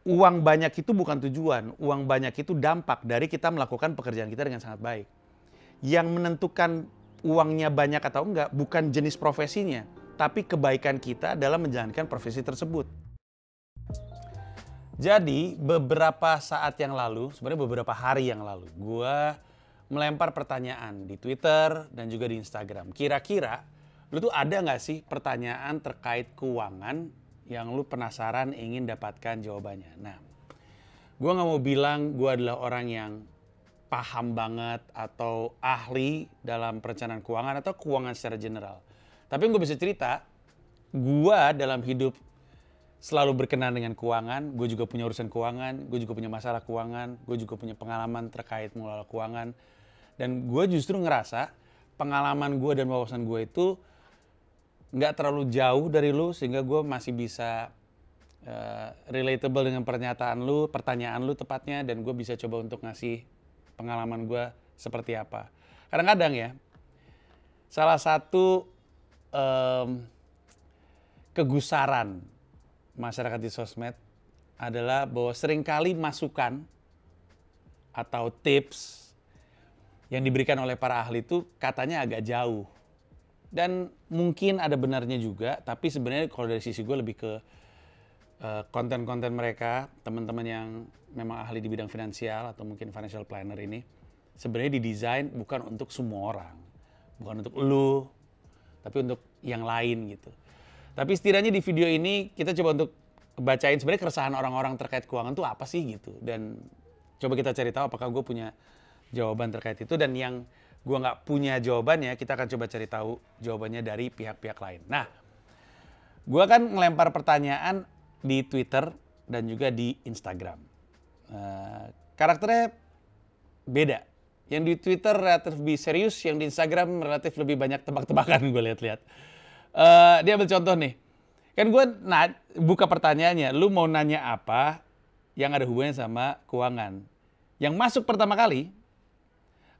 uang banyak itu bukan tujuan, uang banyak itu dampak dari kita melakukan pekerjaan kita dengan sangat baik. Yang menentukan uangnya banyak atau enggak bukan jenis profesinya, tapi kebaikan kita dalam menjalankan profesi tersebut. Jadi beberapa saat yang lalu, sebenarnya beberapa hari yang lalu, gue melempar pertanyaan di Twitter dan juga di Instagram. Kira-kira lu tuh ada nggak sih pertanyaan terkait keuangan yang lu penasaran ingin dapatkan jawabannya? Nah, gue nggak mau bilang gue adalah orang yang paham banget atau ahli dalam perencanaan keuangan atau keuangan secara general. Tapi gue bisa cerita, gue dalam hidup selalu berkenan dengan keuangan, gue juga punya urusan keuangan, gue juga punya masalah keuangan, gue juga punya pengalaman terkait mengelola keuangan. Dan gue justru ngerasa pengalaman gue dan wawasan gue itu nggak terlalu jauh dari lu sehingga gue masih bisa relatable dengan pertanyaan lu tepatnya, dan gue bisa coba untuk ngasih pengalaman gue seperti apa. Kadang-kadang ya, salah satu kegusaran masyarakat di sosmed adalah bahwa seringkali masukan atau tips yang diberikan oleh para ahli itu katanya agak jauh. Dan mungkin ada benarnya juga, tapi sebenarnya kalau dari sisi gue lebih ke konten-konten mereka, teman-teman yang memang ahli di bidang finansial atau mungkin financial planner ini, sebenarnya didesain bukan untuk semua orang. Bukan untuk lu, tapi untuk yang lain gitu. Tapi setidaknya di video ini kita coba untuk bacain sebenarnya keresahan orang-orang terkait keuangan itu apa sih gitu. Dan coba kita cari tahu apakah gue punya jawaban terkait itu, dan yang gue nggak punya jawabannya, kita akan coba cari tahu jawabannya dari pihak-pihak lain. Nah, gue kan ngelempar pertanyaan di Twitter dan juga di Instagram. Karakternya beda. Yang di Twitter relatif lebih serius, yang di Instagram relatif lebih banyak tebak-tebakan gue lihat-lihat. Dia ambil contoh nih. Kan gue buka pertanyaannya, lu mau nanya apa yang ada hubungannya sama keuangan? Yang masuk pertama kali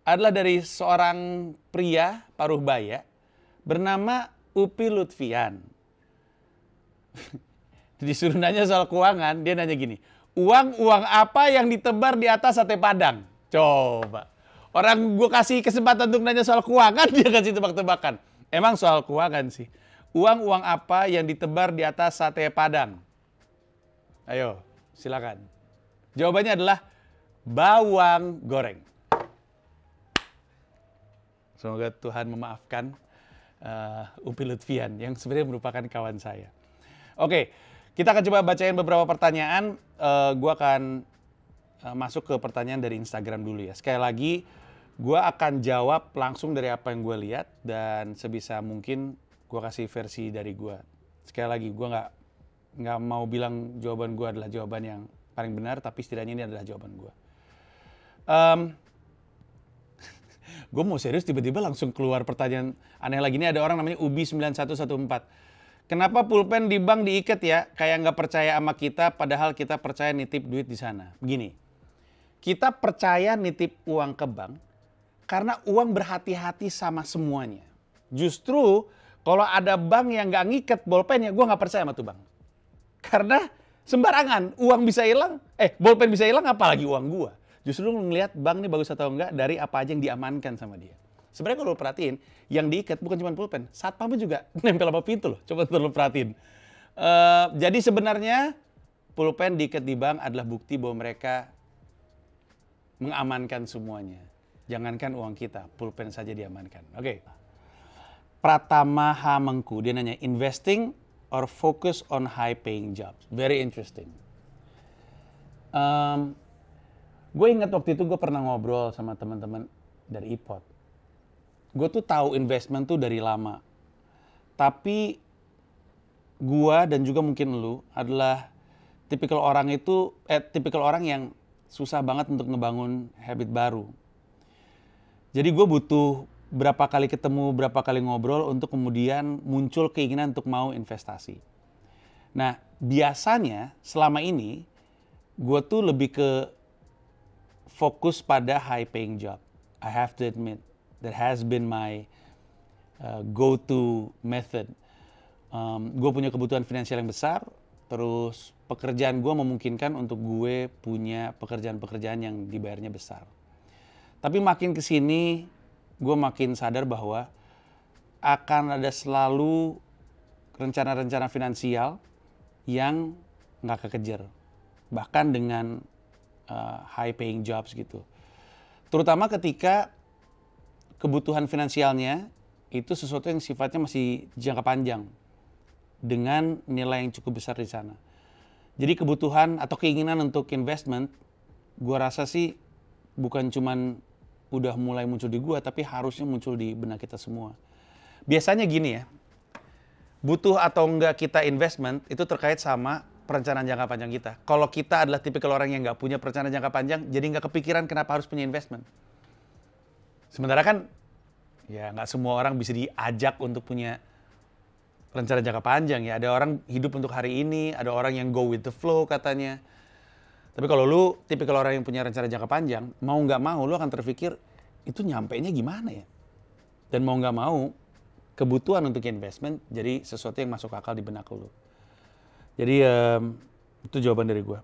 adalah dari seorang pria paruh baya bernama Upi Lutfian. Disuruh nanya soal keuangan, dia nanya gini, uang apa yang ditebar di atas sate Padang? Coba. Orang gue kasih kesempatan untuk nanya soal keuangan, dia kasih tebak-tebakan. Emang soal keuangan sih. Uang apa yang ditebar di atas sate Padang? Ayo, silakan. Jawabannya adalah bawang goreng. Semoga Tuhan memaafkan Upi Lutfian yang sebenarnya merupakan kawan saya. Oke, kita akan coba bacain beberapa pertanyaan. Gue akan masuk ke pertanyaan dari Instagram dulu ya. Sekali lagi, gue akan jawab langsung dari apa yang gue lihat, dan sebisa mungkin gue kasih versi dari gue. Sekali lagi, gue nggak mau bilang jawaban gue adalah jawaban yang paling benar, tapi setidaknya ini adalah jawaban gue. Gue mau serius, tiba-tiba langsung keluar pertanyaan aneh lagi. Ini ada orang namanya Ubi9114. Kenapa pulpen di bank diikat ya? Kayak nggak percaya sama kita, padahal kita percaya nitip duit di sana. Begini, kita percaya nitip uang ke bank karena uang berhati-hati sama semuanya. Justru kalau ada bank yang nggak ngikat bolpennya, gue nggak percaya sama tuh bank. Karena sembarangan, uang bisa hilang, bolpen bisa hilang, apalagi uang gue. Justru lu ngelihat bank ini bagus atau enggak dari apa aja yang diamankan sama dia. Sebenarnya kalau lu perhatiin, yang diikat bukan cuma pulpen, satpamnya juga nempel sama pintu loh. Coba lu perhatiin. Jadi sebenarnya pulpen diikat di bank adalah bukti bahwa mereka mengamankan semuanya. Jangankan uang kita, pulpen saja diamankan. Oke. Pratama Hamengku, dia nanya, investing or focus on high paying jobs? Very interesting. Gue ingat waktu itu gue pernah ngobrol sama teman-teman dari iPod. Gue tuh tahu investment tuh dari lama. Tapi gue dan juga mungkin lu adalah tipikal orang yang susah banget untuk ngebangun habit baru. Jadi gue butuh berapa kali ketemu, berapa kali ngobrol untuk kemudian muncul keinginan untuk mau investasi. Nah, biasanya selama ini gue tuh lebih ke fokus pada high paying job. I have to admit, that has been my go-to method. Gue punya kebutuhan finansial yang besar, Terus pekerjaan gue memungkinkan untuk gue punya pekerjaan-pekerjaan yang dibayarnya besar. Tapi makin kesini gue makin sadar bahwa akan ada selalu rencana-rencana finansial yang nggak kekejar. Bahkan dengan high paying jobs gitu. Terutama ketika kebutuhan finansialnya itu sesuatu yang sifatnya masih jangka panjang dengan nilai yang cukup besar di sana. Jadi kebutuhan atau keinginan untuk investment, gua rasa sih bukan cuman udah mulai muncul di gua, tapi harusnya muncul di benak kita semua. Biasanya gini ya, butuh atau enggak kita investment itu terkait sama perencanaan jangka panjang kita. Kalau kita adalah tipikal orang yang nggak punya perencanaan jangka panjang, jadi nggak kepikiran kenapa harus punya investment. Sementara kan, ya nggak semua orang bisa diajak untuk punya rencana jangka panjang ya. Ada orang hidup untuk hari ini, ada orang yang go with the flow katanya. Tapi kalau lu tipikal orang yang punya rencana jangka panjang, mau nggak mau lu akan terpikir itu nyampainya gimana ya. Dan mau nggak mau, kebutuhan untuk investment jadi sesuatu yang masuk akal di benak lu. Jadi itu jawaban dari gue.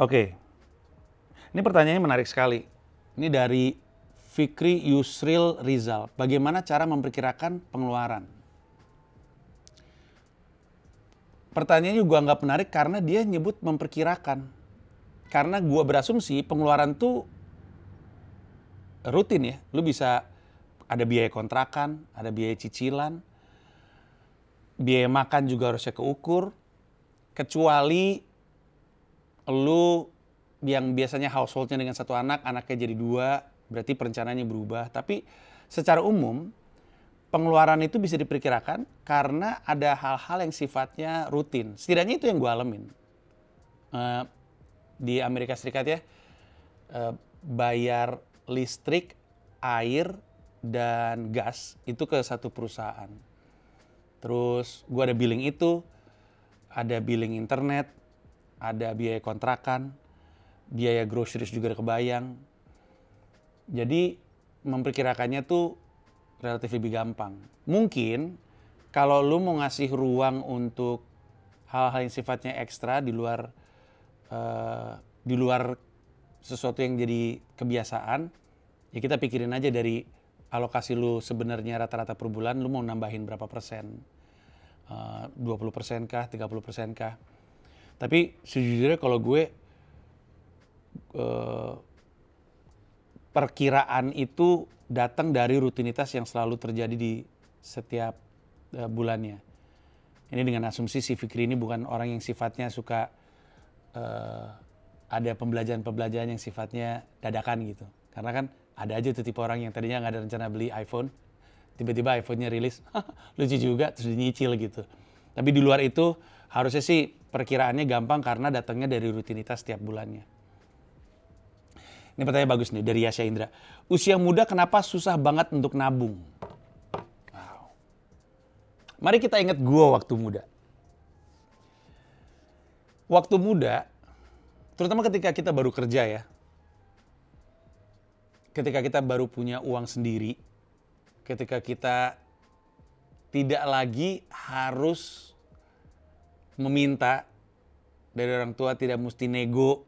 Oke, ini pertanyaannya menarik sekali. Ini dari Fikri Yusril Rizal. Bagaimana cara memperkirakan pengeluaran? Pertanyaannya juga nggak menarik karena dia nyebut memperkirakan. Karena gue berasumsi pengeluaran tuh rutin ya. Lu bisa ada biaya kontrakan, ada biaya cicilan, biaya makan juga harusnya keukur. Kecuali lu yang biasanya householdnya dengan satu anak, anaknya jadi 2, berarti perencanaannya berubah. Tapi secara umum, pengeluaran itu bisa diperkirakan karena ada hal-hal yang sifatnya rutin. Setidaknya itu yang gue alamin. Di Amerika Serikat ya, bayar listrik, air, dan gas itu ke satu perusahaan. Terus gue ada billing itu, ada billing internet, ada biaya kontrakan, biaya groceries juga kebayang. Jadi memperkirakannya tuh relatif lebih gampang. Mungkin kalau lu mau ngasih ruang untuk hal-hal yang sifatnya ekstra di luar sesuatu yang jadi kebiasaan, ya kita pikirin aja dari alokasi lu sebenarnya rata-rata per bulan lu mau nambahin berapa persen. 20% kah, 30% kah. Tapi sejujurnya kalau gue perkiraan itu datang dari rutinitas yang selalu terjadi di setiap bulannya. Ini dengan asumsi si Fikri ini bukan orang yang sifatnya suka ada pembelajaran-pembelajaran yang sifatnya dadakan gitu. Karena kan ada aja tuh tipe orang yang tadinya nggak ada rencana beli iPhone, tiba-tiba iPhone-nya rilis, lucu juga, terus nyicil gitu. Tapi di luar itu harusnya sih perkiraannya gampang karena datangnya dari rutinitas setiap bulannya. Ini pertanyaan bagus nih dari Yasha Indra. Usia muda kenapa susah banget untuk nabung? Wow. Mari kita ingat gua waktu muda. Waktu muda, terutama ketika kita baru kerja ya. Ketika kita baru punya uang sendiri. Ketika kita tidak lagi harus meminta dari orang tua, tidak mesti nego,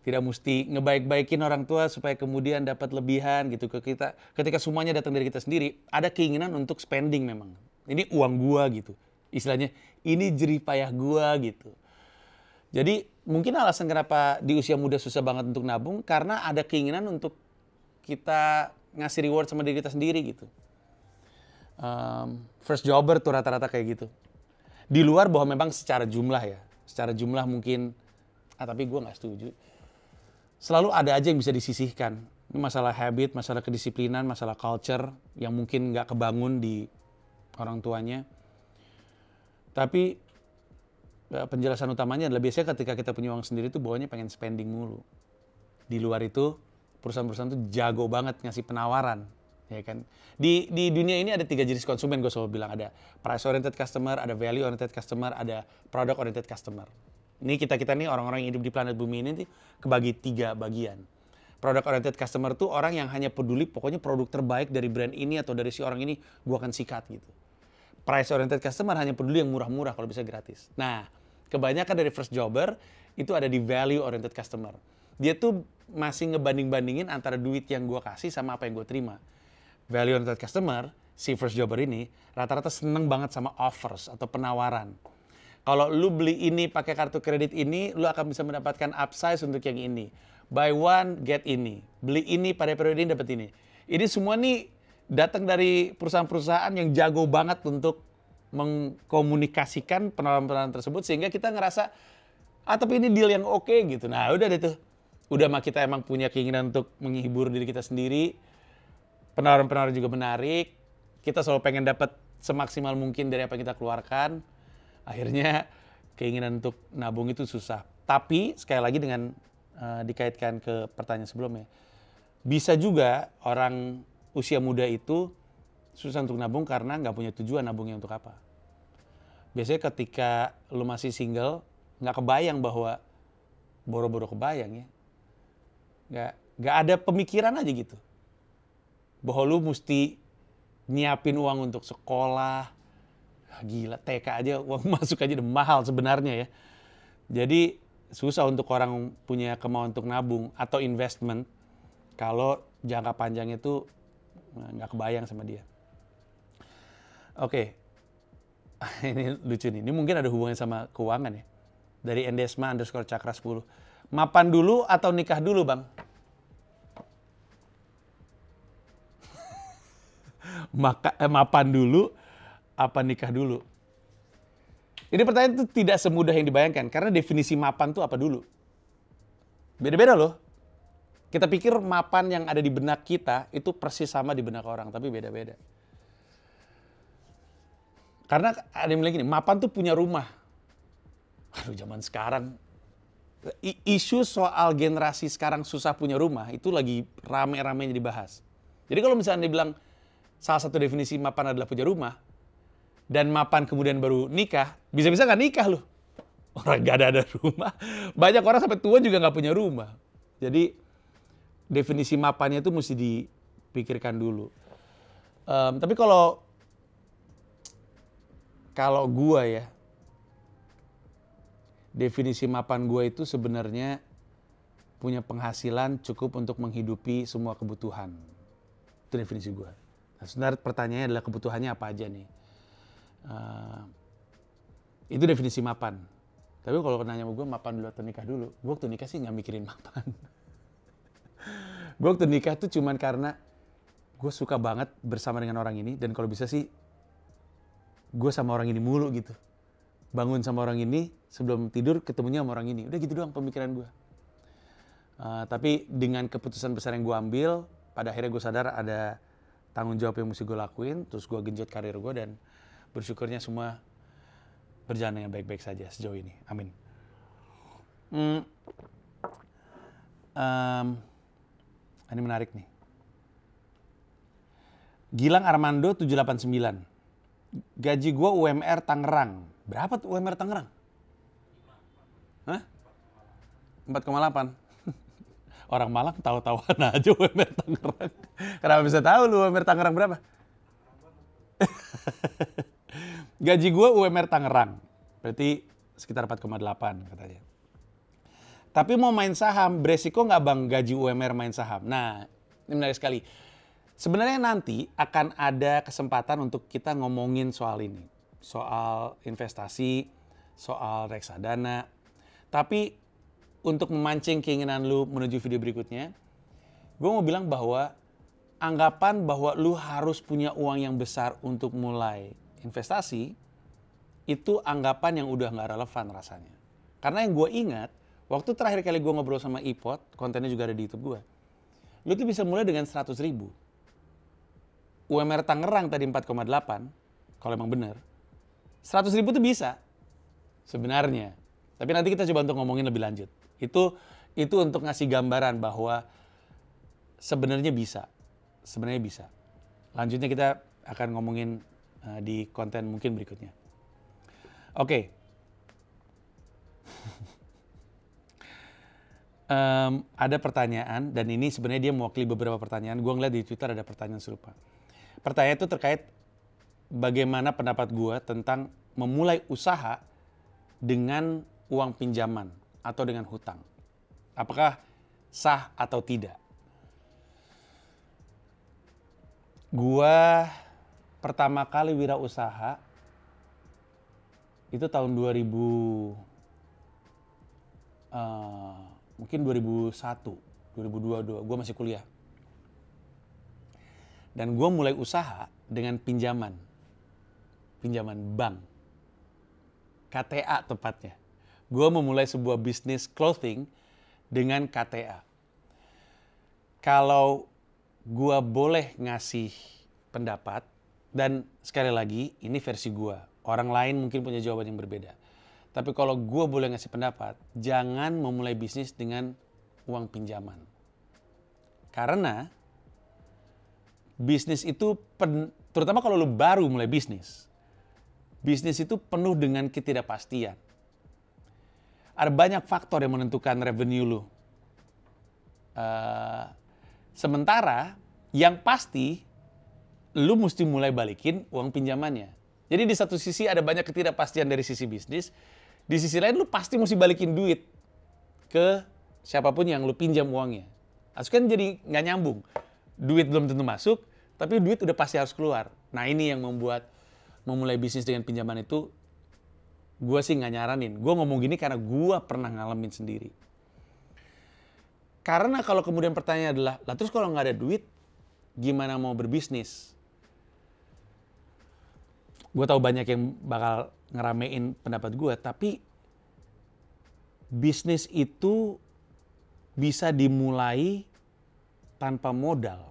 tidak mesti ngebaik-baikin orang tua supaya kemudian dapat lebihan gitu ke kita. Ketika semuanya datang dari kita sendiri, ada keinginan untuk spending memang. Ini uang gua gitu. Istilahnya, ini jerih payah gua gitu. Jadi mungkin alasan kenapa di usia muda susah banget untuk nabung, karena ada keinginan untuk kita ngasih reward sama diri kita sendiri gitu. First jobber tuh rata-rata kayak gitu. Di luar bahwa memang secara jumlah ya. Secara jumlah mungkin, tapi gue gak setuju. Selalu ada aja yang bisa disisihkan. Ini masalah habit, masalah kedisiplinan, masalah culture yang mungkin gak kebangun di orang tuanya. Tapi penjelasan utamanya adalah biasanya ketika kita punya uang sendiri tuh bawahnya pengen spending mulu. Di luar itu perusahaan-perusahaan tuh jago banget ngasih penawaran. Ya kan? Di dunia ini ada 3 jenis konsumen, gue selalu bilang. Ada price oriented customer, ada value oriented customer, ada product oriented customer. Ini kita nih orang-orang yang hidup di planet bumi ini kebagi 3 bagian. Product oriented customer tuh orang yang hanya peduli pokoknya produk terbaik dari brand ini atau dari si orang ini gue akan sikat gitu. price oriented customer hanya peduli yang murah-murah kalau bisa gratis. Nah, kebanyakan dari first jobber itu ada di value oriented customer. Dia tuh masih ngebanding-bandingin antara duit yang gue kasih sama apa yang gue terima. Value oriented customer, si first jobber ini rata-rata seneng banget sama offers atau penawaran. Kalau lu beli ini pakai kartu kredit ini, lu akan bisa mendapatkan upsize untuk yang ini. Buy one, get ini. Beli ini pada periode ini dapat ini. Ini semua nih datang dari perusahaan-perusahaan yang jago banget untuk mengkomunikasikan penawaran-penawaran tersebut sehingga kita ngerasa tapi ini deal yang oke gitu. Nah, udah deh tuh. Udah mah kita emang punya keinginan untuk menghibur diri kita sendiri. Penawaran-penawaran juga menarik. Kita selalu pengen dapat semaksimal mungkin dari apa yang kita keluarkan. Akhirnya keinginan untuk nabung itu susah. Tapi sekali lagi dengan dikaitkan ke pertanyaan sebelumnya. Bisa juga orang usia muda itu susah untuk nabung karena nggak punya tujuan nabungnya untuk apa. Biasanya ketika lu masih single, nggak kebayang bahwa boro-boro kebayang ya. Nggak ada pemikiran aja gitu. Bahwa lu mesti nyiapin uang untuk sekolah. Gila, TK aja uang masuk aja udah mahal sebenarnya ya. Jadi susah untuk orang punya kemauan untuk nabung atau investment kalau jangka panjang itu nggak kebayang sama dia. Oke. Ini lucu nih. Ini mungkin ada hubungannya sama keuangan ya. Dari Endesma_Cakra10. Mapan dulu atau nikah dulu, Bang? Mapan dulu apa nikah dulu? Ini pertanyaan itu tidak semudah yang dibayangkan. Karena definisi mapan itu apa dulu? Beda-beda loh. Kita pikir mapan yang ada di benak kita itu persis sama di benak orang, tapi beda-beda. Karena ada yang bilang gini, mapan tuh punya rumah. Aduh, zaman sekarang. Isu soal generasi sekarang susah punya rumah, itu lagi rame-ramenya dibahas. Jadi kalau misalnya dibilang salah satu definisi mapan adalah punya rumah, dan mapan kemudian baru nikah, bisa-bisa nggak nikah loh. Orang gak ada rumah. Banyak orang sampai tua juga nggak punya rumah. Jadi definisi mapannya itu mesti dipikirkan dulu. Tapi kalau gua ya, definisi mapan gua itu sebenarnya punya penghasilan cukup untuk menghidupi semua kebutuhan. Itu definisi gua. Nah, sebenarnya pertanyaannya adalah kebutuhannya apa aja nih. Itu definisi mapan. Tapi kalau nanya sama gue mapan dulu atau nikah dulu, gue waktu nikah sih nggak mikirin mapan. Gue waktu nikah tuh cuman karena gue suka banget bersama dengan orang ini, dan kalau bisa sih gue sama orang ini mulu gitu. Bangun sama orang ini, sebelum tidur ketemunya sama orang ini. Udah gitu doang pemikiran gue. Tapi dengan keputusan besar yang gue ambil, pada akhirnya gue sadar ada tanggung jawab yang mesti gue lakuin, terus gue genjot karir gue, dan bersyukurnya semua berjalan dengan baik-baik saja sejauh ini. Amin. Ini menarik nih. Gilang Armando 789. Gaji gue UMR Tangerang. Berapa tuh UMR Tangerang? Hah? 4,8. Orang Malang tahu-tahuan aja UMR Tangerang. Kenapa bisa tahu lu UMR Tangerang berapa? Gaji gue UMR Tangerang, berarti sekitar 4,8 katanya. Tapi mau main saham, beresiko nggak bang gaji UMR main saham? Nah, ini menarik sekali. Sebenarnya nanti akan ada kesempatan untuk kita ngomongin soal ini. Soal investasi, soal reksadana. Tapi untuk memancing keinginan lu menuju video berikutnya, gue mau bilang bahwa anggapan bahwa lu harus punya uang yang besar untuk mulai investasi, itu anggapan yang udah nggak relevan rasanya. Karena yang gue ingat, waktu terakhir kali gue ngobrol sama Ipot, kontennya juga ada di YouTube gue, lu tuh bisa mulai dengan 100 ribu. UMR Tangerang tadi 4,8, kalau emang bener, 100 ribu tuh bisa, sebenarnya. Tapi nanti kita coba untuk ngomongin lebih lanjut. Itu untuk ngasih gambaran bahwa sebenarnya bisa. Sebenarnya bisa. Lanjutnya kita akan ngomongin di konten mungkin berikutnya. Oke. Ada pertanyaan, dan ini sebenarnya dia mewakili beberapa pertanyaan. Gue ngeliat di Twitter ada pertanyaan serupa. Pertanyaan itu terkait bagaimana pendapat gue tentang memulai usaha dengan uang pinjaman atau dengan hutang. Apakah sah atau tidak? Gua pertama kali wirausaha itu tahun 2000, mungkin 2001, 2002, gue masih kuliah. Dan gue mulai usaha dengan pinjaman bank, KTA tepatnya. Gue memulai sebuah bisnis clothing dengan KTA. Kalau gue boleh ngasih pendapat, dan sekali lagi ini versi gue, orang lain mungkin punya jawaban yang berbeda. Tapi kalau gue boleh ngasih pendapat, jangan memulai bisnis dengan uang pinjaman. Karena bisnis itu, terutama kalau lu baru mulai bisnis itu penuh dengan ketidakpastian. Ada banyak faktor yang menentukan revenue lu. Sementara yang pasti, lu mesti mulai balikin uang pinjamannya. Jadi di satu sisi ada banyak ketidakpastian dari sisi bisnis, di sisi lain lu pasti mesti balikin duit ke siapapun yang lu pinjam uangnya. Kan jadi nggak nyambung. Duit belum tentu masuk, tapi duit udah pasti harus keluar. Nah ini yang membuat memulai bisnis dengan pinjaman itu, gue sih nggak nyaranin. Gue ngomong gini karena gue pernah ngalamin sendiri. Karena kalau kemudian pertanyaannya adalah, lah terus kalau nggak ada duit, gimana mau berbisnis? Gue tahu banyak yang bakal ngeramein pendapat gue, tapi bisnis itu bisa dimulai tanpa modal.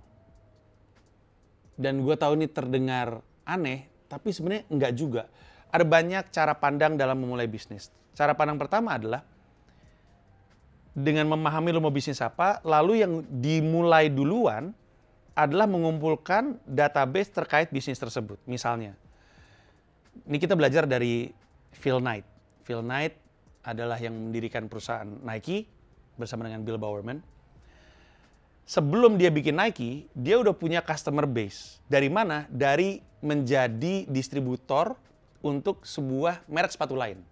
Dan gue tahu ini terdengar aneh, tapi sebenarnya enggak juga. Ada banyak cara pandang dalam memulai bisnis. Cara pandang pertama adalah dengan memahami lo mau bisnis apa, lalu yang dimulai duluan adalah mengumpulkan database terkait bisnis tersebut. Misalnya, ini kita belajar dari Phil Knight. Phil Knight adalah yang mendirikan perusahaan Nike bersama dengan Bill Bowerman. Sebelum dia bikin Nike, dia udah punya customer base. Dari mana? Dari menjadi distributor untuk sebuah merek sepatu lain.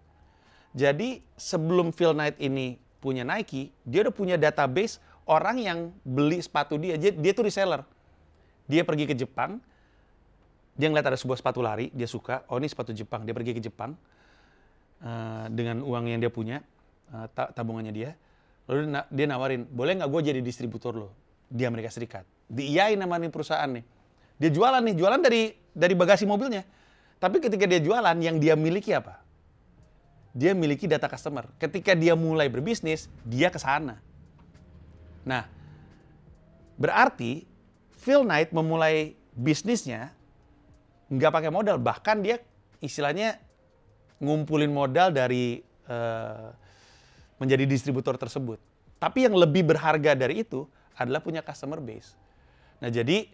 Jadi sebelum Phil Knight ini punya Nike, dia udah punya database orang yang beli sepatu dia. Dia tuh reseller. Dia pergi ke Jepang, dia ngeliat ada sebuah sepatu lari, dia suka, oh ini sepatu Jepang. Dia pergi ke Jepang dengan uang yang dia punya, tabungannya dia. Lalu dia nawarin, boleh nggak gue jadi distributor lo di Amerika Serikat? Diiyain nama nih perusahaan nih. Dia jualan dari bagasi mobilnya. Tapi ketika dia jualan, yang dia miliki apa? Dia miliki data customer. Ketika dia mulai berbisnis, dia ke sana. Nah, berarti Phil Knight memulai bisnisnya nggak pakai modal. Bahkan dia istilahnya ngumpulin modal dari menjadi distributor tersebut. Tapi yang lebih berharga dari itu adalah punya customer base. Nah, jadi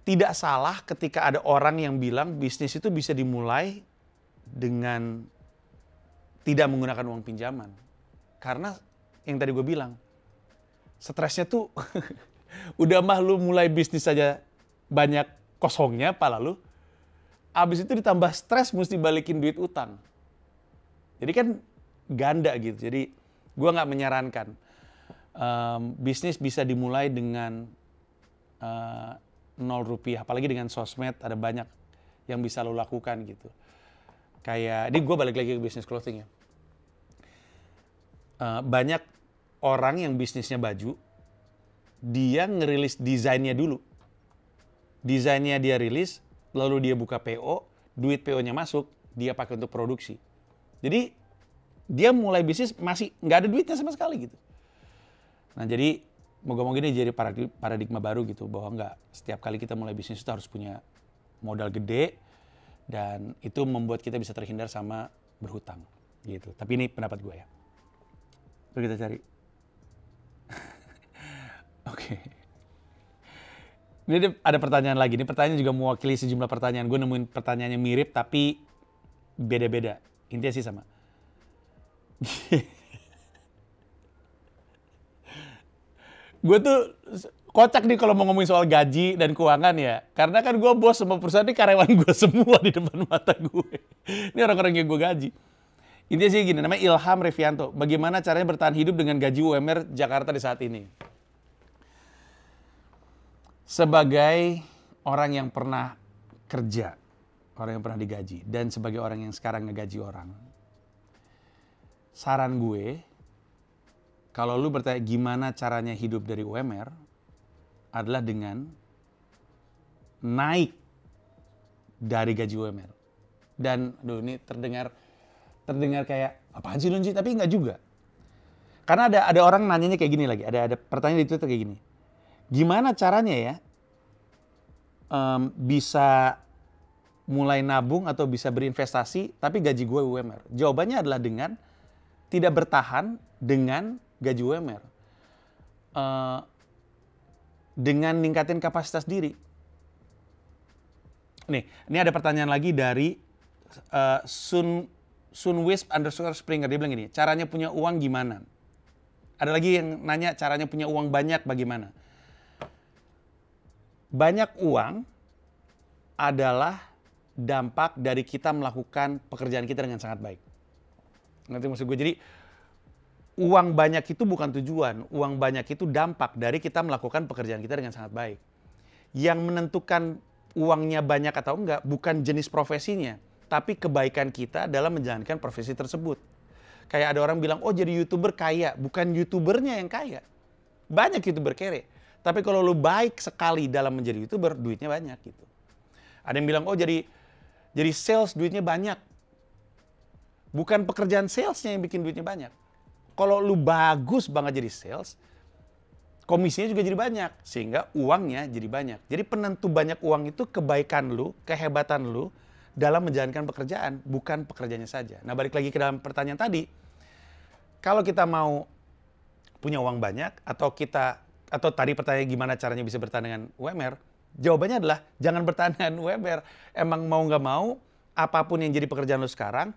tidak salah ketika ada orang yang bilang bisnis itu bisa dimulai dengan tidak menggunakan uang pinjaman. Karena yang tadi gue bilang, stresnya tuh udah mah lu mulai bisnis saja banyak kosongnya pala lu. Abis itu ditambah stres mesti balikin duit utang. Jadi kan ganda gitu. Jadi gue nggak menyarankan bisnis bisa dimulai dengan 0 rupiah. Apalagi dengan sosmed ada banyak yang bisa lo lakukan gitu. Kayak, ini gue balik lagi ke bisnis clothing ya. Banyak orang yang bisnisnya baju, dia ngerilis desainnya dulu. Desainnya dia rilis, lalu dia buka PO, duit PO-nya masuk, dia pakai untuk produksi. Jadi dia mulai bisnis masih nggak ada duitnya sama sekali gitu. Nah jadi moga-moga ini jadi paradigma baru gitu, bahwa nggak setiap kali kita mulai bisnis itu harus punya modal gede, dan itu membuat kita bisa terhindar sama berhutang gitu. Tapi ini pendapat gue ya. Lalu kita cari. Oke. Ini ada pertanyaan lagi. Ini pertanyaan juga mewakili sejumlah pertanyaan. Gue nemuin pertanyaannya mirip tapi beda-beda. Intinya sih sama. Gue tuh kocak nih kalau mau ngomongin soal gaji dan keuangan ya. Karena kan gue bos sama perusahaan ini karyawan gue semua di depan mata gue. Ini orang-orang yang gue gaji. Intinya sih gini, namanya Ilham Revianto. Bagaimana caranya bertahan hidup dengan gaji UMR Jakarta di saat ini? Sebagai orang yang pernah kerja, orang yang pernah digaji, dan sebagai orang yang sekarang ngegaji orang, saran gue, kalau lu bertanya gimana caranya hidup dari UMR, adalah dengan naik dari gaji UMR. Dan aduh ini terdengar kayak apaan sih Lunji, tapi enggak juga. Karena ada orang nanyanya kayak gini lagi, ada pertanyaan di Twitter kayak gini. Gimana caranya ya bisa mulai nabung atau bisa berinvestasi tapi gaji gue UMR? Jawabannya adalah dengan tidak bertahan dengan gaji UMR. Dengan ningkatin kapasitas diri. Nih, ini ada pertanyaan lagi dari Sunwisp_Springer. Dia bilang gini, caranya punya uang gimana? Ada lagi yang nanya caranya punya uang banyak bagaimana? Banyak uang adalah dampak dari kita melakukan pekerjaan kita dengan sangat baik. Ngerti maksud gue? Jadi uang banyak itu bukan tujuan. Uang banyak itu dampak dari kita melakukan pekerjaan kita dengan sangat baik. Yang menentukan uangnya banyak atau enggak bukan jenis profesinya, tapi kebaikan kita dalam menjalankan profesi tersebut. Kayak ada orang bilang, oh jadi YouTuber kaya. Bukan YouTubernya yang kaya. Banyak YouTuber kere. Tapi kalau lu baik sekali dalam menjadi YouTuber, duitnya banyak gitu. Ada yang bilang, oh jadi sales duitnya banyak. Bukan pekerjaan salesnya yang bikin duitnya banyak. Kalau lu bagus banget jadi sales, komisinya juga jadi banyak. Sehingga uangnya jadi banyak. Jadi penentu banyak uang itu kebaikan lu, kehebatan lu dalam menjalankan pekerjaan, bukan pekerjaannya saja. Nah balik lagi ke dalam pertanyaan tadi, kalau kita mau punya uang banyak, atau tadi pertanyaan gimana caranya bisa bertahan dengan UMR, jawabannya adalah jangan bertahan dengan UMR. Emang mau nggak mau, apapun yang jadi pekerjaan lu sekarang,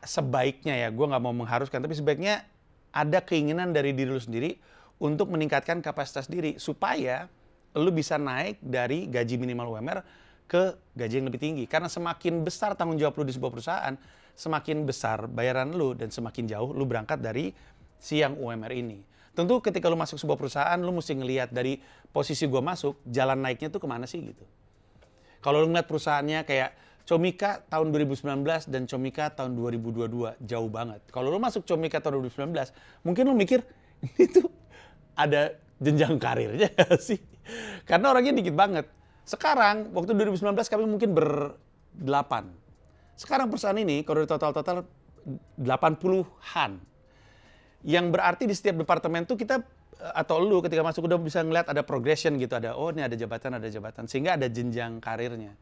sebaiknya ya, gue nggak mau mengharuskan, tapi sebaiknya ada keinginan dari diri lu sendiri untuk meningkatkan kapasitas diri supaya lu bisa naik dari gaji minimal UMR ke gaji yang lebih tinggi. Karena semakin besar tanggung jawab lu di sebuah perusahaan, semakin besar bayaran lu dan semakin jauh lu berangkat dari si yang UMR ini. Tentu ketika lu masuk sebuah perusahaan, lu mesti ngelihat dari posisi gue masuk, jalan naiknya tuh kemana sih gitu. Kalau lu ngeliat perusahaannya kayak Comika tahun 2019 dan Comika tahun 2022, jauh banget. Kalau lu masuk Comika tahun 2019, mungkin lu mikir, ini tuh ada jenjang karirnya gak sih? Karena orangnya dikit banget. Sekarang, waktu 2019 kami mungkin ber-8. Sekarang perusahaan ini, kalau total 80-an. Yang berarti di setiap departemen tuh kita, atau lu ketika masuk udah bisa ngeliat ada progression gitu. Oh ini ada jabatan. Sehingga ada jenjang karirnya.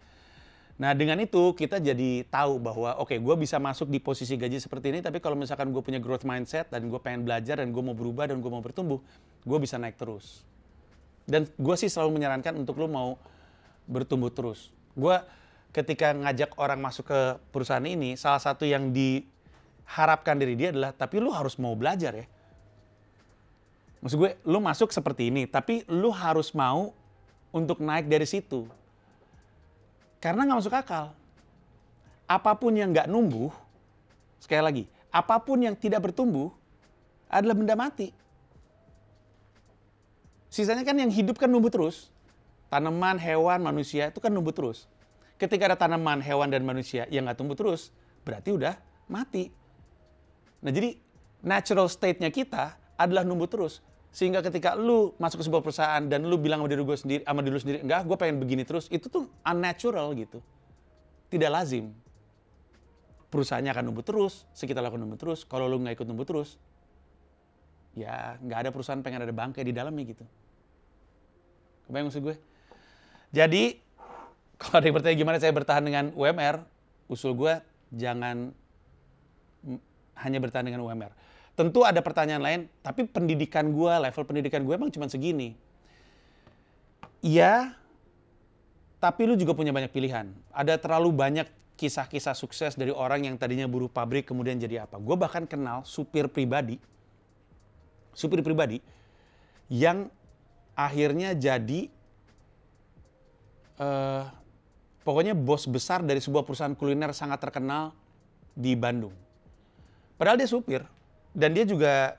Nah dengan itu kita jadi tahu bahwa oke, gue bisa masuk di posisi gaji seperti ini, tapi kalau misalkan gue punya growth mindset dan gue pengen belajar dan gue mau berubah dan gue mau bertumbuh, gue bisa naik terus. Dan gue sih selalu menyarankan untuk lo mau bertumbuh terus. Gue ketika ngajak orang masuk ke perusahaan ini, salah satu yang diharapkan dari dia adalah, tapi lo harus mau belajar ya. Maksud gue, lo masuk seperti ini, tapi lo harus mau untuk naik dari situ. Karena nggak masuk akal. Apapun yang nggak numbuh, sekali lagi, apapun yang tidak bertumbuh adalah benda mati. Sisanya kan yang hidup kan numbuh terus. Tanaman, hewan, manusia itu kan numbuh terus. Ketika ada tanaman, hewan, dan manusia yang nggak tumbuh terus, berarti udah mati. Nah jadi natural state-nya kita adalah numbuh terus. Sehingga ketika lu masuk ke sebuah perusahaan dan lu bilang sama diri lu sendiri, enggak, gue pengen begini terus, itu tuh unnatural gitu. Tidak lazim. Perusahaannya akan numbuh terus, sekitar akan numbuh terus. Kalau lu nggak ikut numbuh terus, ya nggak ada perusahaan pengen ada bangkai di dalamnya gitu. Kebayang maksud gue? Jadi, kalau ada yang bertanya gimana saya bertahan dengan UMR, usul gue jangan hanya bertahan dengan UMR. Tentu ada pertanyaan lain, tapi pendidikan gue, level pendidikan gue emang cuma segini. Iya, tapi lu juga punya banyak pilihan. Ada terlalu banyak kisah-kisah sukses dari orang yang tadinya buruh pabrik kemudian jadi apa. Gue bahkan kenal supir pribadi yang akhirnya jadi pokoknya bos besar dari sebuah perusahaan kuliner sangat terkenal di Bandung. Padahal dia supir, dan dia juga,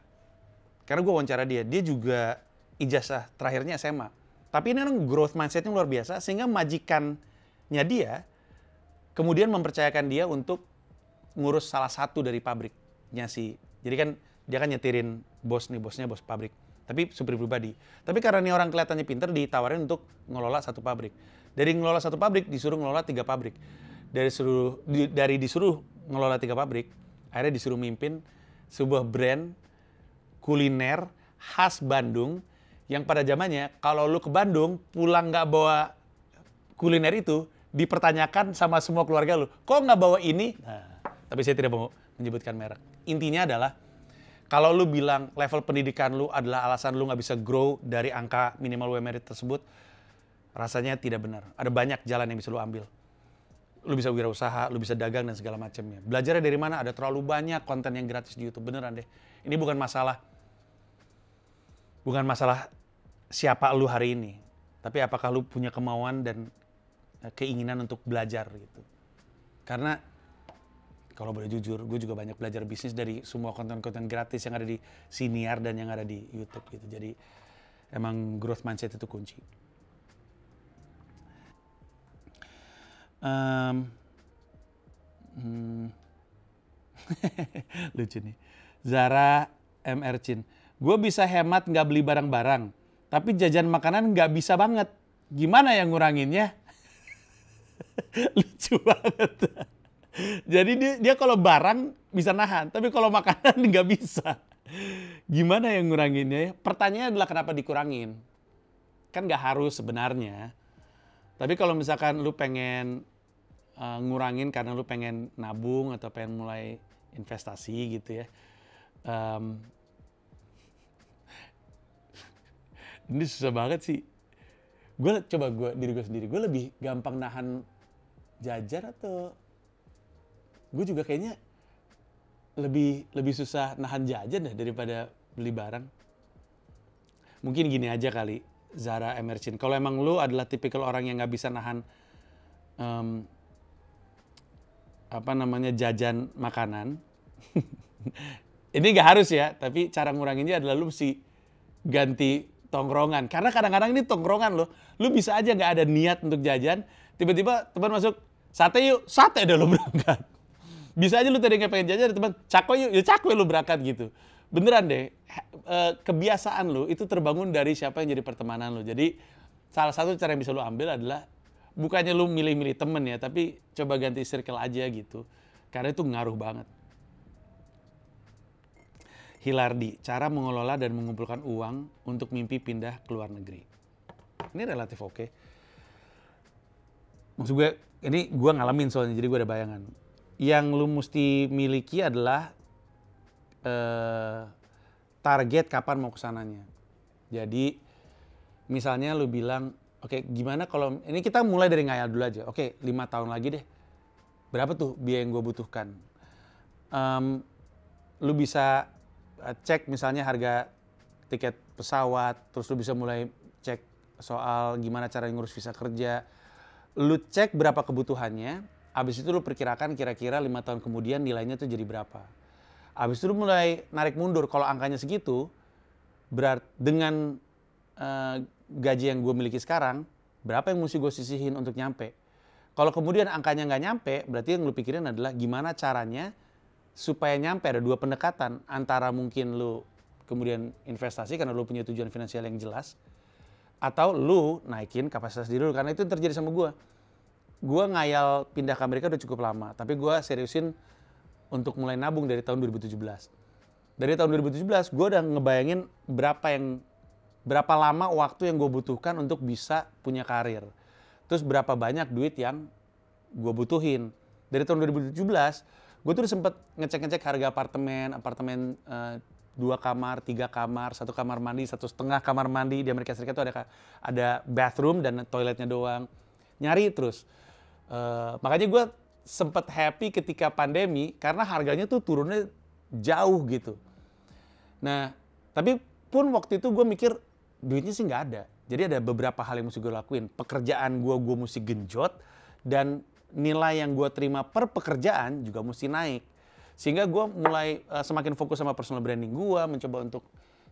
karena gue wawancara dia juga ijazah terakhirnya SMA. Tapi ini orang growth mindset-nya luar biasa, sehingga majikannya dia kemudian mempercayakan dia untuk ngurus salah satu dari pabriknya sih. Jadi kan dia kan nyetirin bosnya bos pabrik. Tapi supir pribadi. Tapi karena ini orang kelihatannya pinter, ditawarin untuk ngelola satu pabrik. Dari ngelola satu pabrik, disuruh ngelola 3 pabrik. Dari disuruh ngelola 3 pabrik, akhirnya disuruh mimpin sebuah brand kuliner khas Bandung, yang pada zamannya kalau lu ke Bandung, pulang nggak bawa kuliner itu, dipertanyakan sama semua keluarga lu. Kok nggak bawa ini? Nah, tapi saya tidak mau menyebutkan merek. Intinya adalah, kalau lu bilang level pendidikan lu adalah alasan lu nggak bisa grow dari angka minimal UMR tersebut, rasanya tidak benar. Ada banyak jalan yang bisa lu ambil. Lu bisa wirausaha, lu bisa dagang dan segala macamnya. Belajarnya dari mana? Ada terlalu banyak konten yang gratis di YouTube. Beneran deh. Ini bukan masalah siapa lu hari ini, tapi apakah lu punya kemauan dan keinginan untuk belajar gitu. Karena kalau boleh jujur, gue juga banyak belajar bisnis dari semua konten-konten gratis yang ada di Siniar dan yang ada di YouTube gitu. Jadi emang growth mindset itu kunci. Lucu nih. Zara MR Chin. Gue bisa hemat nggak beli barang-barang, tapi jajan makanan nggak bisa banget. Gimana yang nguranginnya? Lucu banget. Jadi dia kalau barang bisa nahan, tapi kalau makanan nggak bisa. Gimana yang nguranginnya? Pertanyaannya adalah kenapa dikurangin? Kan nggak harus sebenarnya. Tapi kalau misalkan lu pengen ngurangin karena lu pengen nabung atau pengen mulai investasi gitu ya. Ini susah banget sih. Diri gue sendiri, gue lebih gampang nahan jajan atau gue juga kayaknya lebih susah nahan jajan deh daripada beli barang. Mungkin gini aja kali, Zara Emerchin. Kalau emang lu adalah tipikal orang yang nggak bisa nahan jajan makanan, ini nggak harus ya, tapi cara nguranginnya adalah lu mesti ganti tongkrongan. Karena kadang-kadang ini tongkrongan lu bisa aja nggak ada niat untuk jajan, tiba-tiba teman masuk, sate yuk, sate udah lu berangkat. Bisa aja lu tadi nggak pengen jajan, teman, cakwe yuk, ya cakwe lu berangkat gitu. Beneran deh, kebiasaan lu itu terbangun dari siapa yang jadi pertemanan lu. Jadi salah satu cara yang bisa lu ambil adalah bukannya lu milih-milih temen ya, tapi coba ganti circle aja gitu. Karena itu ngaruh banget. Hilardi, cara mengelola dan mengumpulkan uang untuk mimpi pindah ke luar negeri. Ini relatif oke. Maksud gue, ini gue ngalamin soalnya, jadi gue ada bayangan. Yang lu mesti miliki adalah target kapan mau kesananya. Jadi misalnya lu bilang, oke, gimana kalau, ini kita mulai dari ngayal dulu aja. Oke, 5 tahun lagi deh. Berapa tuh biaya yang gue butuhkan? Lu bisa cek misalnya harga tiket pesawat, terus lu bisa mulai cek soal gimana cara ngurus visa kerja. Lu cek berapa kebutuhannya, habis itu lu perkirakan kira-kira 5 tahun kemudian nilainya tuh jadi berapa. Habis itu lu mulai narik mundur, kalau angkanya segitu, dengan gaji yang gue miliki sekarang, berapa yang mesti gue sisihin untuk nyampe. Kalau kemudian angkanya nggak nyampe, berarti yang lu pikirin adalah gimana caranya supaya nyampe. Ada 2 pendekatan, antara mungkin lu kemudian investasi karena lu punya tujuan finansial yang jelas, atau lu naikin kapasitas diri lu, karena itu yang terjadi sama gue. Gue ngayal pindah ke Amerika udah cukup lama, tapi gue seriusin untuk mulai nabung dari tahun 2017. Dari tahun 2017 gue udah ngebayangin berapa lama waktu yang gue butuhkan untuk bisa punya karir. Terus berapa banyak duit yang gue butuhin. Dari tahun 2017, gue tuh udah sempet ngecek-ngecek harga apartemen 2 kamar, 3 kamar, 1 kamar mandi, 1,5 kamar mandi. Di Amerika Serikat tuh ada bathroom dan toiletnya doang. Nyari terus. Makanya gue sempet happy ketika pandemi karena harganya tuh turunnya jauh gitu. Nah, tapi pun waktu itu gue mikir, duitnya sih nggak ada. Jadi ada beberapa hal yang mesti gue lakuin. Pekerjaan gue mesti genjot, dan nilai yang gue terima per pekerjaan juga mesti naik. Sehingga gue mulai semakin fokus sama personal branding gue, mencoba untuk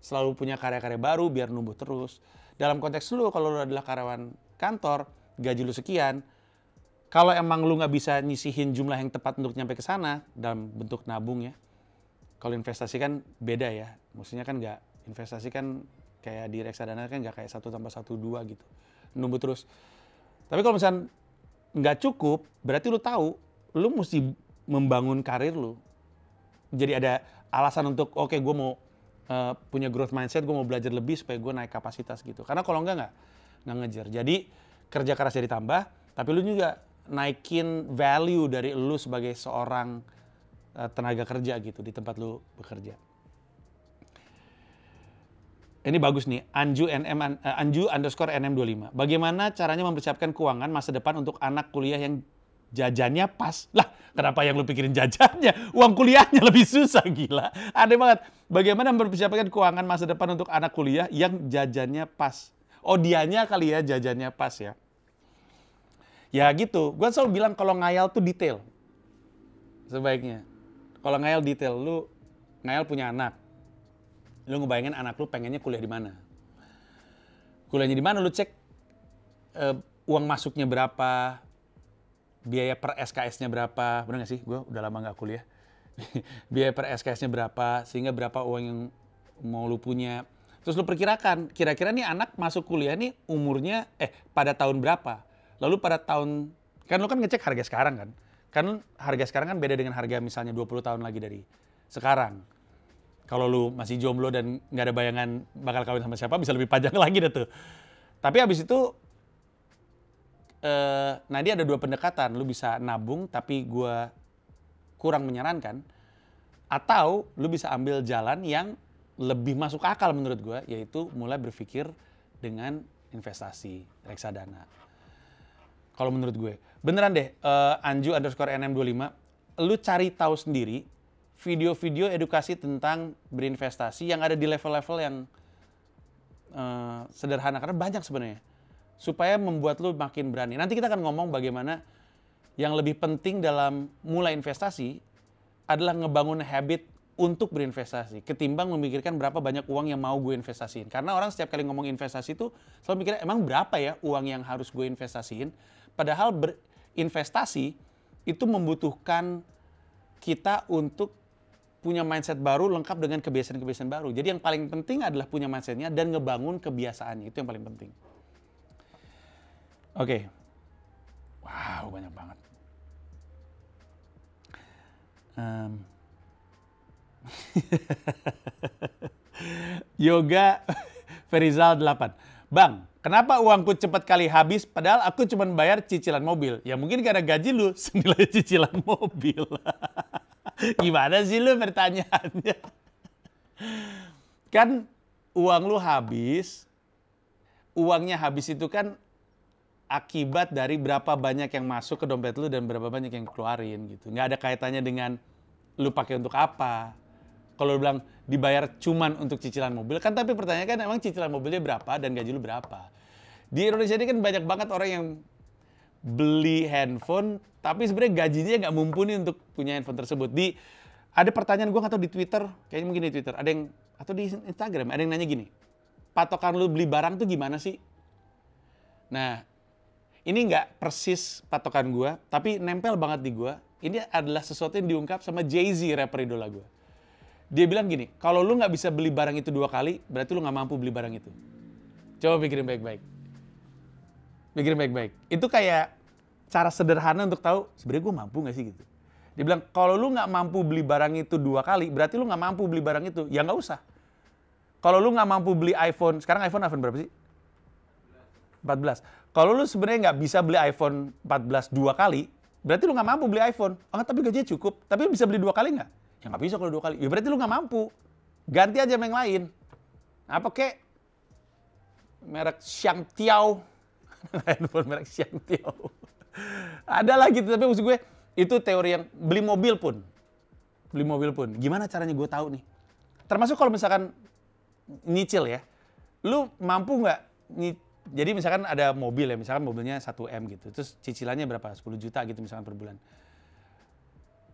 selalu punya karya-karya baru biar numbuh terus. Dalam konteks lu, kalau lu adalah karyawan kantor, gaji lu sekian, kalau emang lu nggak bisa nyisihin jumlah yang tepat untuk nyampe ke sana dalam bentuk nabung ya. Kalau investasi kan beda ya. Maksudnya kan nggak, investasi kan kayak di reksadana kan nggak kayak 1+1=2 gitu. Numbuh terus. Tapi kalau misalnya nggak cukup, berarti lu tahu, lu mesti membangun karir lu. Jadi ada alasan untuk, oke, gue mau punya growth mindset, gue mau belajar lebih supaya gue naik kapasitas gitu. Karena kalau nggak ngejar. Jadi kerja keras jadi tambah, tapi lu juga naikin value dari lu sebagai seorang tenaga kerja gitu di tempat lu bekerja. Ini bagus nih, Anju_NM25. Bagaimana caranya mempersiapkan keuangan masa depan untuk anak kuliah yang jajannya pas? Lah, kenapa yang lu pikirin jajannya? Uang kuliahnya lebih susah, gila. Aneh banget. Bagaimana mempersiapkan keuangan masa depan untuk anak kuliah yang jajannya pas? Oh, dianya kali ya jajannya pas ya. Ya gitu, gue selalu bilang kalau ngayal tuh detail. Sebaiknya. Kalau ngayal detail, lu ngayal punya anak. Lu ngebayangin anak lu pengennya kuliah di mana. Kuliahnya di mana, lu cek uang masuknya berapa, biaya per SKS-nya berapa. Bener gak sih? Gue udah lama gak kuliah. Biaya per SKS-nya berapa, sehingga berapa uang yang mau lu punya. Terus lu perkirakan, kira-kira nih anak masuk kuliah nih umurnya, pada tahun berapa. Lalu pada tahun, kan lu kan ngecek harga sekarang kan. Kan harga sekarang kan beda dengan harga misalnya 20 tahun lagi dari sekarang. Kalau lu masih jomblo dan nggak ada bayangan bakal kawin sama siapa, bisa lebih panjang lagi deh tuh. Tapi abis itu, nah dia ada dua pendekatan. Lu bisa nabung, tapi gue kurang menyarankan. Atau lu bisa ambil jalan yang lebih masuk akal menurut gue, yaitu mulai berpikir dengan investasi reksadana. Kalau menurut gue, beneran deh, Anju_NM25, lu cari tahu sendiri video-video edukasi tentang berinvestasi yang ada di level-level yang sederhana, karena banyak sebenarnya, supaya membuat lu makin berani. Nanti kita akan ngomong bagaimana yang lebih penting dalam mulai investasi adalah ngebangun habit untuk berinvestasi, ketimbang memikirkan berapa banyak uang yang mau gue investasiin. Karena orang setiap kali ngomong investasi itu selalu mikirnya, emang berapa ya uang yang harus gue investasiin? Padahal berinvestasi itu membutuhkan kita untuk punya mindset baru lengkap dengan kebiasaan-kebiasaan baru. Jadi yang paling penting adalah punya mindsetnya dan ngebangun kebiasaannya. Itu yang paling penting. Oke. Wow, banyak banget. Yoga Ferizal 8. Bang, kenapa uangku cepat kali habis padahal aku cuma bayar cicilan mobil? Ya mungkin karena gaji lu senilai cicilan mobil. Gimana sih lu pertanyaannya? Kan uang lu habis, uangnya habis itu kan akibat dari berapa banyak yang masuk ke dompet lu dan berapa banyak yang keluarin gitu. Nggak ada kaitannya dengan lu pakai untuk apa. Kalau lu bilang dibayar cuman untuk cicilan mobil, kan tapi pertanyaannya kan emang cicilan mobilnya berapa dan gaji lu berapa. Di Indonesia ini kan banyak banget orang yang beli handphone, tapi sebenarnya gajinya nggak mumpuni untuk punya handphone tersebut. Ada pertanyaan gue nggak tahu di Twitter, kayaknya mungkin di Twitter, ada yang, atau di Instagram, ada yang nanya gini, patokan lu beli barang tuh gimana sih? Nah, ini nggak persis patokan gue, tapi nempel banget di gue. Ini adalah sesuatu yang diungkap sama Jay-Z, rapper idola gue. Dia bilang gini, kalau lu nggak bisa beli barang itu 2 kali, berarti lu nggak mampu beli barang itu. Coba pikirin baik-baik. Pikirin baik-baik. Itu kayak cara sederhana untuk tahu, sebenarnya gue mampu nggak sih gitu. Dia bilang, kalau lu nggak mampu beli barang itu 2 kali, berarti lu nggak mampu beli barang itu. Ya nggak usah. Kalau lu nggak mampu beli iPhone, sekarang iPhone berapa sih? 14. Kalau lu sebenarnya nggak bisa beli iPhone 14 2 kali, berarti lu nggak mampu beli iPhone. Oh, tapi gajinya cukup. Tapi bisa beli 2 kali nggak? Ya nggak bisa kalau 2 kali. Ya berarti lu nggak mampu. Ganti aja sama yang lain. Apa kek? Merek Xiangtiao. Handphone merek Xiangtiao. Ada lah gitu. Tapi maksud gue, itu teori yang beli mobil pun. Gimana caranya gue tahu nih? Termasuk kalau misalkan nyicil ya. Lu mampu nggak, jadi misalkan ada mobil ya, misalkan mobilnya 1M gitu, terus cicilannya berapa? 10 juta gitu misalkan per bulan.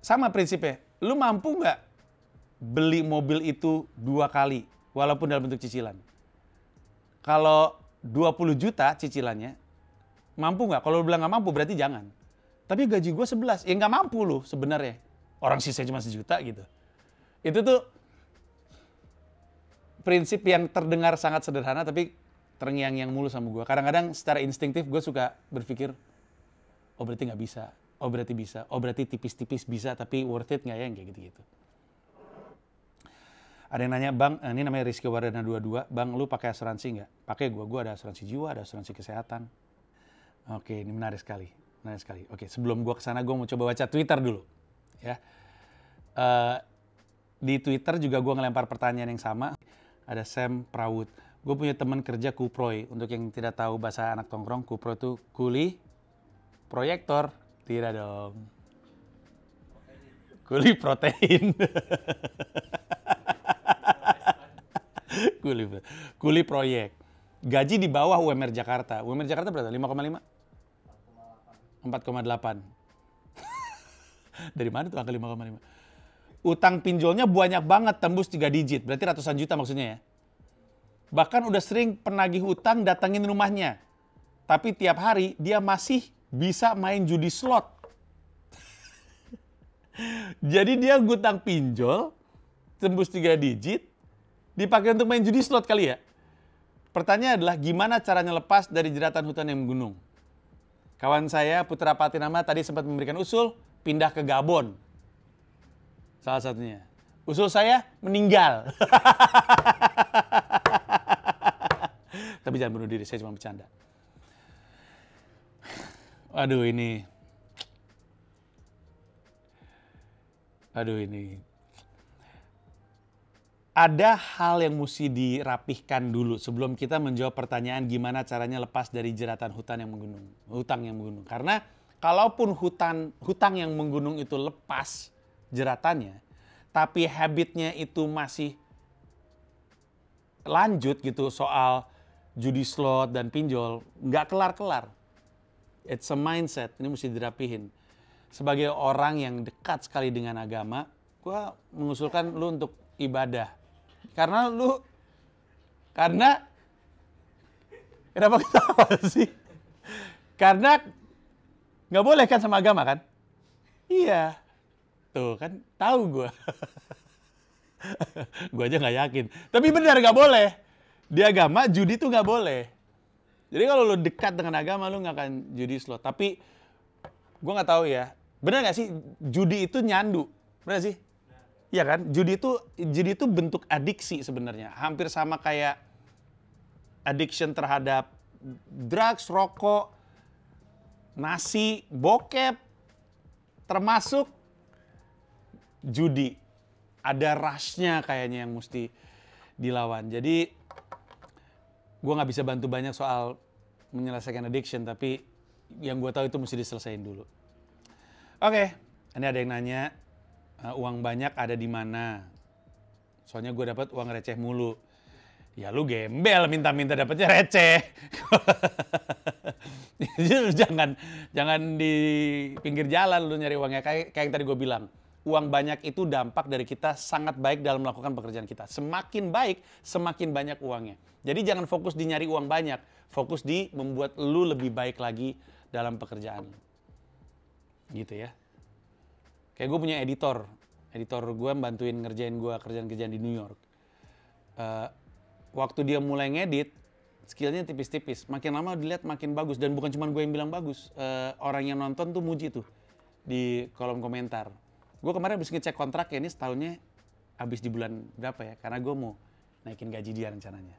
Sama prinsipnya, lu mampu nggak beli mobil itu 2 kali, walaupun dalam bentuk cicilan? Kalau 20 juta cicilannya, mampu nggak? Kalau lu bilang nggak mampu, berarti jangan. Tapi gaji gue 11, ya nggak mampu lu sebenarnya. Orang sisa cuma 1 juta gitu. Itu tuh prinsip yang terdengar sangat sederhana, tapi terngiang-ngiang mulu sama gue. Kadang-kadang secara instingtif gue suka berpikir, oh berarti nggak bisa, oh berarti bisa, oh berarti tipis-tipis bisa, tapi worth it nggak ya, yang kayak gitu-gitu. Ada yang nanya, Bang, ini namanya Rizky Wardana 22, Bang, lu pakai asuransi nggak? Pakai gue ada asuransi jiwa, ada asuransi kesehatan. Oke, ini menarik sekali, menarik sekali. Oke, sebelum gue kesana, gue mau coba baca Twitter dulu. Ya, di Twitter juga gue ngelempar pertanyaan yang sama. Ada Sam Prawut. Gue punya teman kerja kuproy. Untuk yang tidak tahu bahasa anak tongkrong, kuproy itu kuli proyektor. Tidak dong. Kuli protein. Kuli proyek. Gaji di bawah UMR Jakarta. UMR Jakarta berapa? 5,5? 4,8. Dari mana tuh angka 5,5? Utang pinjolnya banyak banget, tembus 3 digit. Berarti ratusan juta maksudnya ya. Bahkan udah sering penagih utang datangin rumahnya. Tapi tiap hari dia masih bisa main judi slot. Jadi dia ngutang pinjol, tembus 3 digit, dipakai untuk main judi slot kali ya. Pertanyaan adalah gimana caranya lepas dari jeratan hutan yang menggunung? Kawan saya Putra Patinama tadi sempat memberikan usul pindah ke Gabon. Salah satunya. Usul saya meninggal. Tapi jangan bunuh diri, saya cuma bercanda. Aduh ini. Ada hal yang mesti dirapihkan dulu sebelum kita menjawab pertanyaan gimana caranya lepas dari jeratan hutang yang menggunung. Karena kalaupun hutang yang menggunung itu lepas jeratannya, tapi habitnya itu masih lanjut gitu soal judi slot dan pinjol, nggak kelar-kelar. It's a mindset, ini mesti dirapihin. Sebagai orang yang dekat sekali dengan agama, gue mengusulkan lu untuk ibadah. Karena kenapa ketawa sih? Karena nggak boleh kan sama agama kan? Iya. Tuh kan, tahu gue. Gue aja nggak yakin. Tapi benar nggak boleh. Di agama judi tuh nggak boleh. Jadi kalau lo dekat dengan agama lo nggak akan judi slot. Tapi gue nggak tahu ya. Benar nggak sih judi itu nyandu? Benar sih? Iya kan? Judi itu bentuk adiksi sebenarnya. Hampir sama kayak addiction terhadap drugs, rokok, nasi, bokep, termasuk judi. Ada rush-nya kayaknya yang mesti dilawan. Jadi gue nggak bisa bantu banyak soal menyelesaikan addiction, tapi yang gue tahu itu mesti diselesaikan dulu. Oke, ini ada yang nanya, uang banyak ada di mana? Soalnya gue dapat uang receh mulu. Ya lu gembel minta-minta dapatnya receh. jangan di pinggir jalan lu nyari uangnya. Kayak yang tadi gue bilang, uang banyak itu dampak dari kita sangat baik dalam melakukan pekerjaan kita. Semakin baik, semakin banyak uangnya. Jadi jangan fokus di nyari uang banyak, fokus di membuat lu lebih baik lagi dalam pekerjaan lu. Gitu ya. Kayak gue punya editor gue bantuin ngerjain gue kerjaan-kerjaan di New York. Waktu dia mulai ngedit, skillnya tipis-tipis. Makin lama dilihat makin bagus. Dan bukan cuma gue yang bilang bagus. Orang yang nonton tuh muji tuh di kolom komentar. Gue kemarin habis ngecek kontrak ya, ini setahunnya habis di bulan berapa ya. Karena gue mau naikin gaji dia rencananya.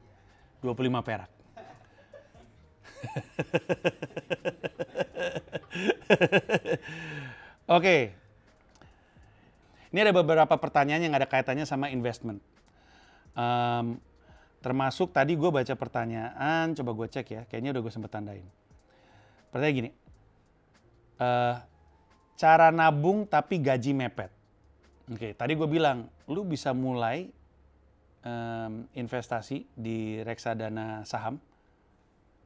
25 perak. Oke. Ini ada beberapa pertanyaan yang ada kaitannya sama investment. Termasuk tadi gue baca pertanyaan, coba gue cek ya, kayaknya udah gue sempet tandain. Pertanyaan gini, cara nabung tapi gaji mepet. Oke, tadi gue bilang, lu bisa mulai investasi di reksadana saham.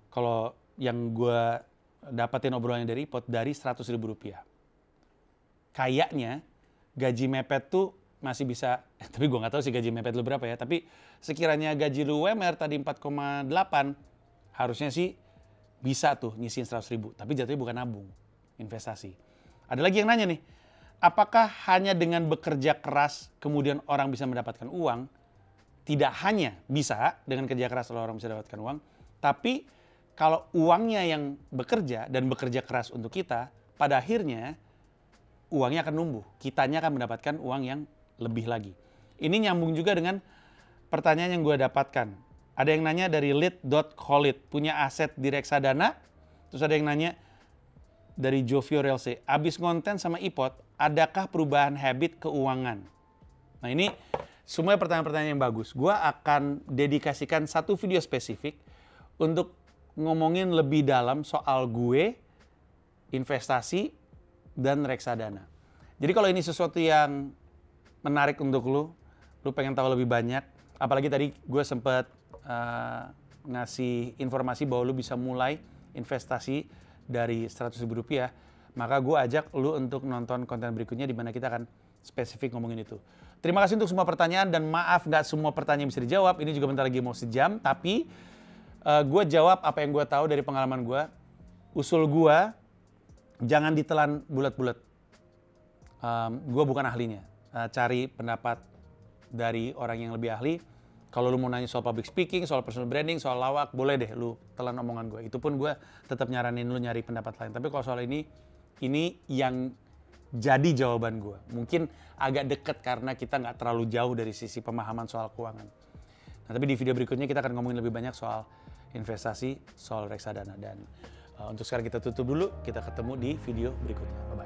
Kalau yang gue dapetin obrolannya dari Ipot dari Rp100.000. Kayaknya gaji mepet tuh masih bisa, tapi gue nggak tahu sih gaji mepet lu berapa ya. Tapi sekiranya gaji lu UMR tadi 4,8, harusnya sih bisa tuh nyisihin 100.000. Tapi jatuhnya bukan nabung, investasi. Ada lagi yang nanya nih, apakah hanya dengan bekerja keras kemudian orang bisa mendapatkan uang? Tidak hanya bisa dengan kerja keras orang bisa mendapatkan uang, tapi kalau uangnya yang bekerja dan bekerja keras untuk kita, pada akhirnya uangnya akan numbuh. Kitanya akan mendapatkan uang yang lebih lagi. Ini nyambung juga dengan pertanyaan yang gue dapatkan. Ada yang nanya dari lead.khalid, punya aset di reksadana. Terus ada yang nanya dari Jovio Relce, abis ngonten sama Ipot, adakah perubahan habit keuangan? Nah ini semuanya pertanyaan-pertanyaan yang bagus. Gue akan dedikasikan satu video spesifik untuk ngomongin lebih dalam soal gue, investasi, dan reksadana. Jadi kalau ini sesuatu yang menarik untuk lu pengen tahu lebih banyak, apalagi tadi gue sempet ngasih informasi bahwa lu bisa mulai investasi dari Rp100.000, maka gue ajak lu untuk nonton konten berikutnya di mana kita akan spesifik ngomongin itu. Terima kasih untuk semua pertanyaan dan maaf nggak semua pertanyaan bisa dijawab. Ini juga bentar lagi mau sejam, tapi gue jawab apa yang gue tahu dari pengalaman gue. Usul gue, jangan ditelan bulat-bulat. Gue bukan ahlinya. Cari pendapat dari orang yang lebih ahli. Kalau lu mau nanya soal public speaking, soal personal branding, soal lawak, boleh deh lu telan omongan gue. Itu pun gue tetap nyaranin lu nyari pendapat lain. Tapi kalau soal ini yang jadi jawaban gue. Mungkin agak deket karena kita nggak terlalu jauh dari sisi pemahaman soal keuangan. Nah, tapi di video berikutnya kita akan ngomongin lebih banyak soal investasi, soal reksadana. Dan untuk sekarang kita tutup dulu, kita ketemu di video berikutnya. Bye-bye.